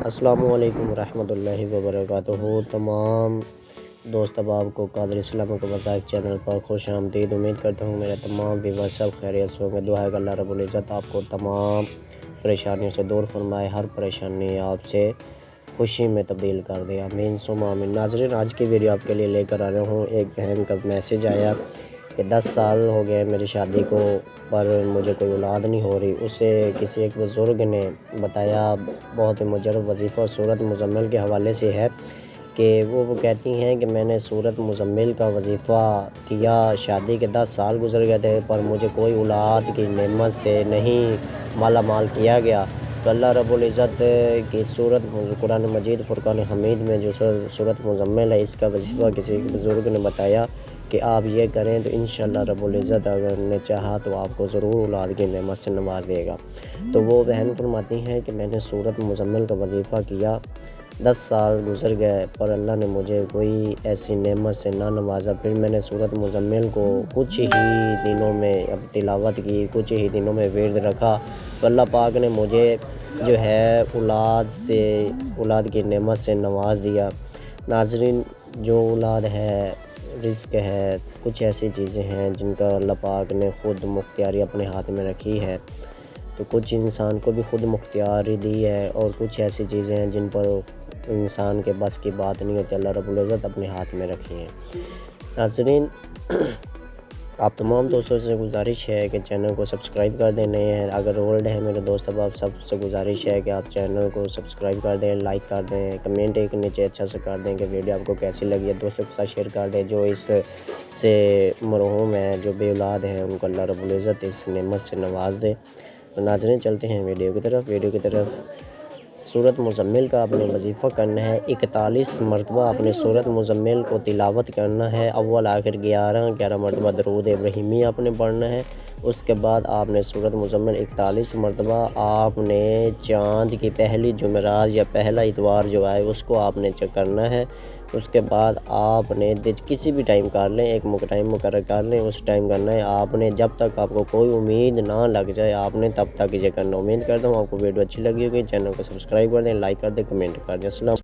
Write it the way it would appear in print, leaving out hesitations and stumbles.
السلام علیکم ورحمۃ اللہ وبرکاتہ۔ تمام دوست احباب کو قادر اسلام کو وثائق چینل پر خوش آمدید۔ امید کرتا ہوں میرے تمام ویور سب خیریت سے ہوں گے۔ دعا ہے کہ اللہ رب العزت آپ کو تمام پریشانیوں سے دور فرمائے، ہر پریشانی آپ سے خوشی میں تبدیل کر دے، آمین ثم آمین۔ ناظرین، آج کی ویڈیو آپ کے لیے لے کر آ رہا ہوں۔ ایک بہن کا میسیج آیا کہ 10 سال ہو گئے میری شادی کو، پر مجھے کوئی اولاد نہیں ہو رہی۔ اسے کسی ایک بزرگ نے بتایا، بہت مجرب وظیفہ سورۃ مزمل کے حوالے سے ہے، کہ وہ کہتی ہیں کہ میں نے سورۃ مزمل کا وظیفہ کیا، شادی کے 10 سال گزر گئے تھے، پر مجھے کوئی اولاد کی نعمت سے نہیں مالا مال کیا گیا۔ تو اللہ رب العزت کی سورۃ قرآن مجید فرقان حمید میں جو سورۃ مزمل ہے، اس کا وظیفہ کسی بزرگ نے بتایا کہ آپ یہ کریں تو انشاءاللہ رب العزت اگر نے چاہا تو آپ کو ضرور اولاد کی نعمت سے نواز دے گا۔ تو وہ بہن فرماتی ہیں کہ میں نے سورۃ مزمل کا وظیفہ کیا، 10 سال گزر گئے، پر اللہ نے مجھے کوئی ایسی نعمت سے نہ نوازا۔ پھر میں نے سورۃ مزمل کو کچھ ہی دنوں میں اب تلاوت کی، کچھ ہی دنوں میں ورد رکھا، تو اللہ پاک نے مجھے جو ہے اولاد کی نعمت سے نواز دیا۔ ناظرین، جو اولاد ہے، رزق ہے، کچھ ایسی چیزیں ہیں جن کا اللہ پاک نے خود مختاری اپنے ہاتھ میں رکھی ہے، تو کچھ انسان کو بھی خود مختاری دی ہے، اور کچھ ایسی چیزیں ہیں جن پر انسان کے بس کی بات نہیں ہوتی، اللہ رب العزت اپنے ہاتھ میں رکھی ہیں۔ ناظرین، آپ تمام دوستوں سے گزارش ہے کہ چینل کو سبسکرائب کر دیں، نئے ہیں اگر اولڈ ہیں میرے دوست اب آپ سب سے گزارش ہے کہ آپ چینل کو سبسکرائب کر دیں، لائک کر دیں، کمنٹ ایک نیچے اچھا سے کر دیں کہ ویڈیو آپ کو کیسی لگی ہے، دوستوں کے ساتھ شیئر کر دیں۔ جو اس سے محروم ہیں، جو بے اولاد ہیں، ان کو اللہ رب العزت اس نعمت سے نواز دے۔ تو ناظرین، چلتے ہیں ویڈیو کی طرف۔ سورۃ مزمل کا آپ نے وظیفہ کرنا ہے، 41 مرتبہ اپنے سورۃ مزمل کو تلاوت کرنا ہے، اول آخر 11 مرتبہ درود ابراہیمی آپ نے پڑھنا ہے۔ اس کے بعد آپ نے سورۃ مزمل 41 مرتبہ آپ نے چاند کی پہلی جمعرات یا پہلا اتوار جو آئے اس کو آپ نے چیک کرنا ہے۔ اس کے بعد آپ نے کسی بھی ٹائم کر لیں، ایک ٹائم مقرر کر لیں، اس ٹائم کرنا ہے آپ نے، جب تک آپ کو کوئی امید نہ لگ جائے آپ نے تب تک یہ کرنا۔ امید کرتا ہوں آپ کو ویڈیو اچھی لگی ہوگی، چینل کو سبسکرائب کر دیں، لائک کر دیں، کمنٹ کر دیں۔ السلام